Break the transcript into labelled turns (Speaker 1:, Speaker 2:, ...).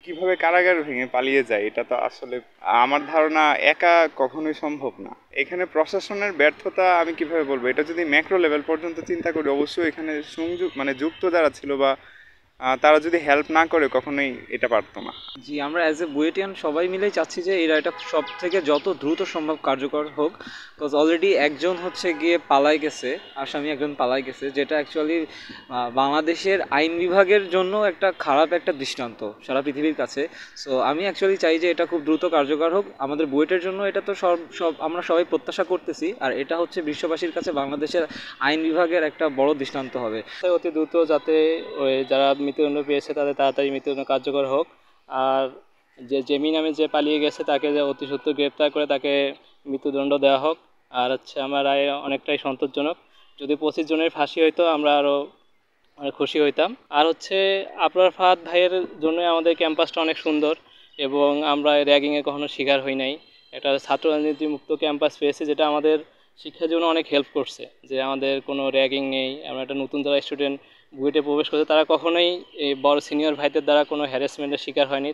Speaker 1: কিভাবে কারাগার ভেঙে পালিয়ে যায় এটা তো আসলে আমার ধারণা একা কখনোই সম্ভব না। এখানে প্রশাসনের ব্যর্থতা আমি কিভাবে বলবো, এটা যদি ম্যাক্রো লেভেল পর্যন্ত চিন্তা করি অবশ্যই এখানে সংযুক্ত মানে যুক্ত যারা ছিল বা তারা যদি হেল্প না করে কখনোই এটা পারতো না।
Speaker 2: জি, আমরা অ্যাজ এ বুয়েটিয়ান সবাই মিলেই চাচ্ছি যে এরা এটা সব থেকে যত দ্রুত সম্ভব কার্যকর হোক। বিকজ অলরেডি একজন হচ্ছে গিয়ে পালাই গেছে, আসামি একজন পালাই গেছে, যেটা অ্যাকচুয়ালি বাংলাদেশের আইন বিভাগের জন্য একটা খারাপ একটা দৃষ্টান্ত সারা পৃথিবীর কাছে। সো আমি অ্যাকচুয়ালি চাই যে এটা খুব দ্রুত কার্যকর হোক আমাদের বুয়েটের জন্য। এটা তো সব সব আমরা সবাই প্রত্যাশা করতেছি, আর এটা হচ্ছে বিশ্ববাসীর কাছে বাংলাদেশের আইন বিভাগের একটা বড় দৃষ্টান্ত হবে।
Speaker 3: তাই অতি দ্রুত যাতে ওই যারা মৃত্যুদণ্ড পেয়েছে তাদের তাড়াতাড়ি মৃত্যুদণ্ড কার্যকর হোক। আর যে জেমি নামে যে পালিয়ে গেছে তাকে যে অতি সত্বর গ্রেপ্তার করে তাকে মৃত্যুদণ্ড দেওয়া হোক। আর হচ্ছে আমার রায় অনেকটাই সন্তোষজনক। যদি 25 জনের ফাঁসি হইতো আমরা আরও অনেক খুশি হইতাম। আর হচ্ছে আপনার ফাহাদ ভাইয়ের জন্য আমাদের ক্যাম্পাসটা অনেক সুন্দর এবং আমরা র্যাগিংয়ে কখনো শিকার হই নাই। একটা ছাত্র রাজনীতি মুক্ত ক্যাম্পাস পেয়েছে, যেটা আমাদের শিক্ষার জন্য অনেক হেল্প করছে, যে আমাদের কোনো র্যাগিং নেই। আমরা একটা নতুন যারা স্টুডেন্ট বুয়েটে প্রবেশ করছে তারা কখনোই এই বড় সিনিয়র ভাইদের দ্বারা কোনো হ্যারাসমেন্টের শিকার হয়নি।